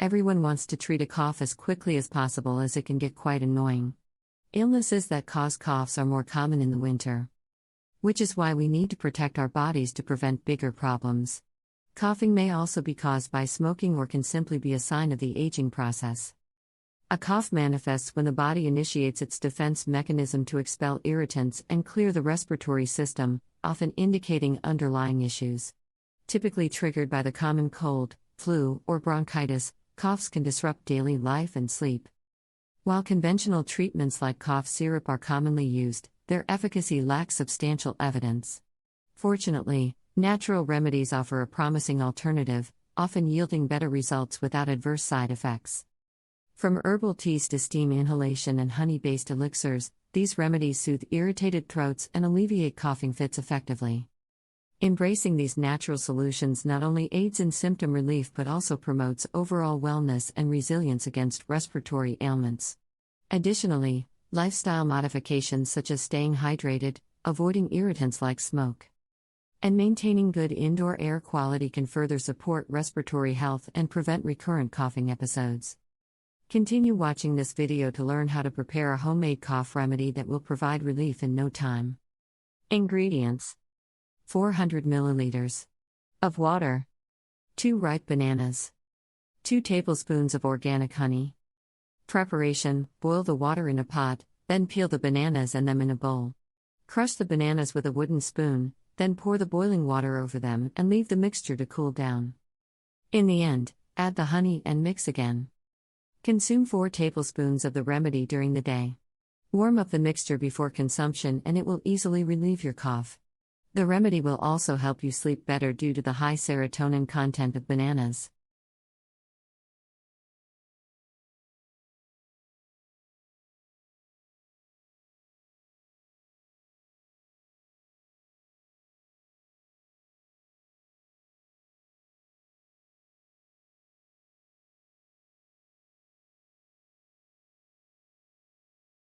Everyone wants to treat a cough as quickly as possible as it can get quite annoying. Illnesses that cause coughs are more common in the winter, which is why we need to protect our bodies to prevent bigger problems. Coughing may also be caused by smoking or can simply be a sign of the aging process. A cough manifests when the body initiates its defense mechanism to expel irritants and clear the respiratory system, often indicating underlying issues. Typically triggered by the common cold, flu, or bronchitis, coughs can disrupt daily life and sleep. While conventional treatments like cough syrup are commonly used, their efficacy lacks substantial evidence. Fortunately, natural remedies offer a promising alternative, often yielding better results without adverse side effects. From herbal teas to steam inhalation and honey-based elixirs, these remedies soothe irritated throats and alleviate coughing fits effectively. Embracing these natural solutions not only aids in symptom relief but also promotes overall wellness and resilience against respiratory ailments. Additionally, lifestyle modifications such as staying hydrated, avoiding irritants like smoke, and maintaining good indoor air quality can further support respiratory health and prevent recurrent coughing episodes. Continue watching this video to learn how to prepare a homemade cough remedy that will provide relief in no time. Ingredients: 400 milliliters of water, 2 ripe bananas, 2 tablespoons of organic honey. Preparation: boil the water in a pot, then peel the bananas and them in a bowl. Crush the bananas with a wooden spoon, then pour the boiling water over them and leave the mixture to cool down. In the end, add the honey and mix again. Consume 4 tablespoons of the remedy during the day. Warm up the mixture before consumption and it will easily relieve your cough. The remedy will also help you sleep better due to the high serotonin content of bananas.